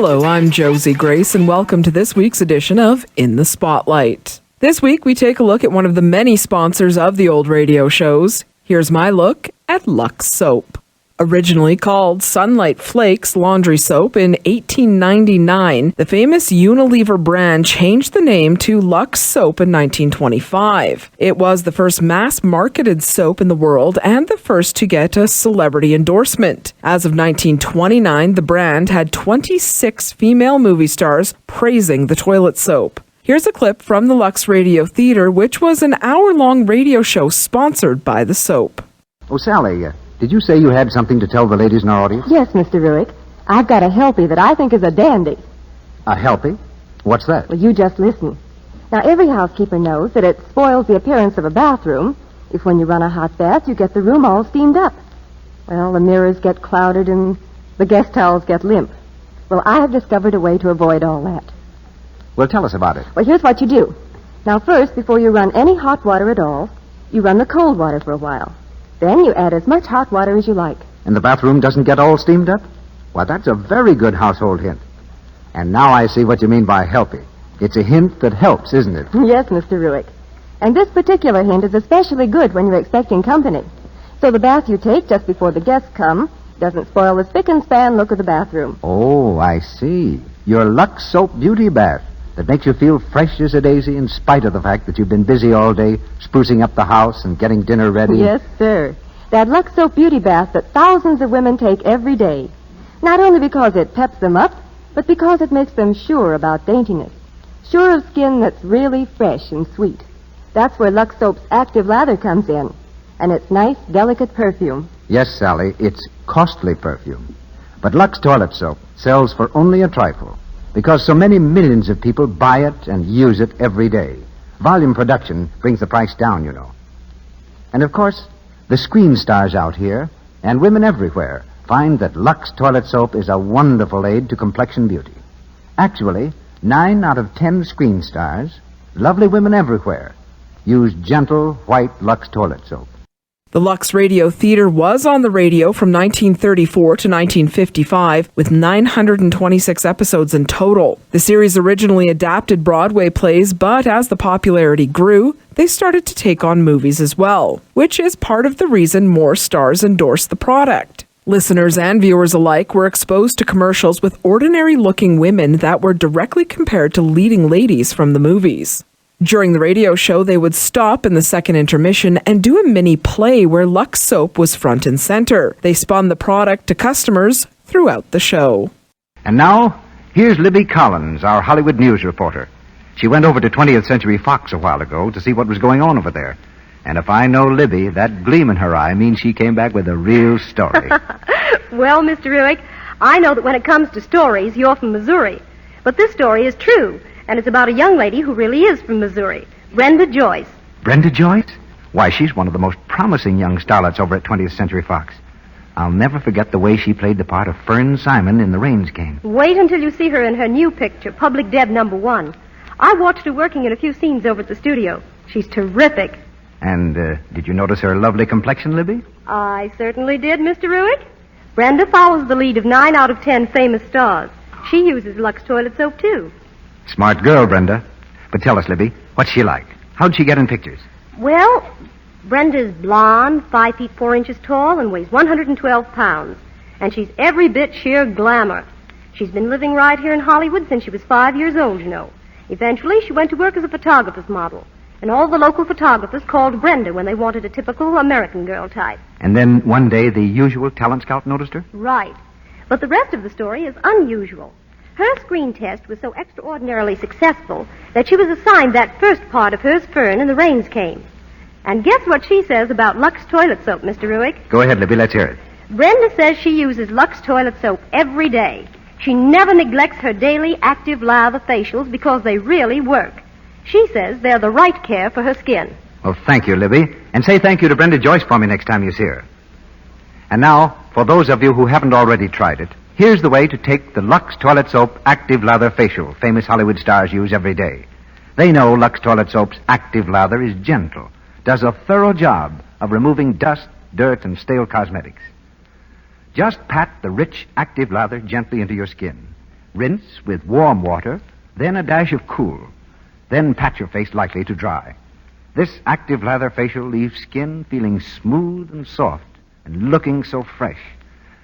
Hello, I'm Josie Grace, and welcome to this week's edition of In the Spotlight. This week, we take a look at one of the many sponsors of the old radio shows. Here's my look at Lux Soap. Originally called Sunlight Flakes Laundry Soap in 1899, the famous Unilever brand changed the name to Lux Soap in 1925. It was the first mass-marketed soap in the world and the first to get a celebrity endorsement. As of 1929, the brand had 26 female movie stars praising the toilet soap. Here's a clip from the Lux Radio Theater, which was an hour-long radio show sponsored by the soap. Oh, Sally, did you say you had something to tell the ladies in our audience? Yes, Mr. Ruick. I've got a helpie that I think is a dandy. A helpie? What's that? Well, you just listen. Now, every housekeeper knows that it spoils the appearance of a bathroom if when you run a hot bath, you get the room all steamed up. Well, the mirrors get clouded and the guest towels get limp. Well, I have discovered a way to avoid all that. Well, tell us about it. Well, here's what you do. Now, first, before you run any hot water at all, you run the cold water for a while. Then you add as much hot water as you like. And the bathroom doesn't get all steamed up? Well, that's a very good household hint. And now I see what you mean by helpy. It's a hint that helps, isn't it? Yes, Mr. Ruick. And this particular hint is especially good when you're expecting company. So the bath you take just before the guests come doesn't spoil the spick and span look of the bathroom. Oh, I see. Your Lux Soap Beauty Bath that makes you feel fresh as a daisy in spite of the fact that you've been busy all day sprucing up the house and getting dinner ready. Yes, sir. That Lux Soap Beauty Bath that thousands of women take every day. Not only because it peps them up, but because it makes them sure about daintiness. Sure of skin that's really fresh and sweet. That's where Lux Soap's active lather comes in. And its nice, delicate perfume. Yes, Sally, it's costly perfume. But Lux Toilet Soap sells for only a trifle because so many millions of people buy it and use it every day. Volume production brings the price down, you know. And, of course, the screen stars out here and women everywhere find that Lux Toilet Soap is a wonderful aid to complexion beauty. Actually, 9 out of 10 screen stars, lovely women everywhere, use gentle, white Lux Toilet Soap. The Lux Radio Theater was on the radio from 1934 to 1955 with 926 episodes in total. The series originally adapted Broadway plays, but as the popularity grew, they started to take on movies as well, which is part of the reason more stars endorsed the product. Listeners and viewers alike were exposed to commercials with ordinary-looking women that were directly compared to leading ladies from the movies. During the radio show, they would stop in the second intermission and do a mini play where Lux Soap was front and center. They spun the product to customers throughout the show. And now, here's Libby Collins, our Hollywood news reporter. She went over to 20th Century Fox a while ago to see what was going on over there. And if I know Libby, that gleam in her eye means she came back with a real story. Well, Mr. Ruick, I know that when it comes to stories, you're from Missouri. But this story is true. And it's about a young lady who really is from Missouri, Brenda Joyce. Brenda Joyce? Why, she's one of the most promising young starlets over at 20th Century Fox. I'll never forget the way she played the part of Fern Simon in The Rains Game. Wait until you see her in her new picture, Public Deb #1. I watched her working in a few scenes over at the studio. She's terrific. And did you notice her lovely complexion, Libby? I certainly did, Mr. Ruick. Brenda follows the lead of 9 out of 10 famous stars. She uses Lux Toilet Soap, too. Smart girl, Brenda. But tell us, Libby, what's she like? How'd she get in pictures? Well, Brenda's blonde, 5 feet 4 inches tall, and weighs 112 pounds. And she's every bit sheer glamour. She's been living right here in Hollywood since she was 5 years old, you know. Eventually, she went to work as a photographer's model. And all the local photographers called Brenda when they wanted a typical American girl type. And then one day the usual talent scout noticed her? Right. But the rest of the story is unusual. Her screen test was so extraordinarily successful that she was assigned that first part of hers, Fern, and The Rains Came. And guess what she says about Lux Toilet Soap, Mr. Ruick? Go ahead, Libby, let's hear it. Brenda says she uses Lux Toilet Soap every day. She never neglects her daily active lather facials because they really work. She says they're the right care for her skin. Well, thank you, Libby. And say thank you to Brenda Joyce for me next time you see her. And now, for those of you who haven't already tried it, here's the way to take the Lux Toilet Soap Active Lather Facial famous Hollywood stars use every day. They know Lux Toilet Soap's active lather is gentle, does a thorough job of removing dust, dirt, and stale cosmetics. Just pat the rich active lather gently into your skin. Rinse with warm water, then a dash of cool. Then pat your face lightly to dry. This active lather facial leaves skin feeling smooth and soft and looking so fresh.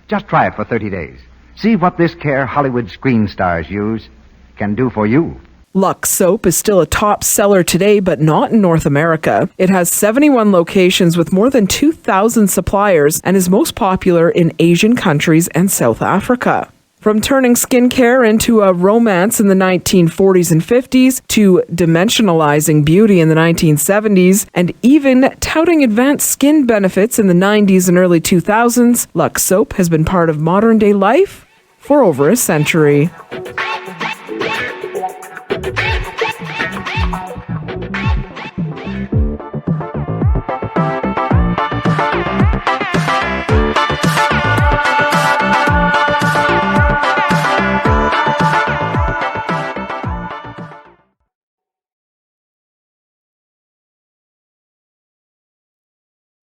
Just try it for 30 days. See what this care Hollywood screen stars use can do for you. Lux Soap is still a top seller today, but not in North America. It has 71 locations with more than 2,000 suppliers and is most popular in Asian countries and South Africa. From turning skincare into a romance in the 1940s and 50s to dimensionalizing beauty in the 1970s and even touting advanced skin benefits in the 90s and early 2000s, Lux Soap has been part of modern-day life for over a century.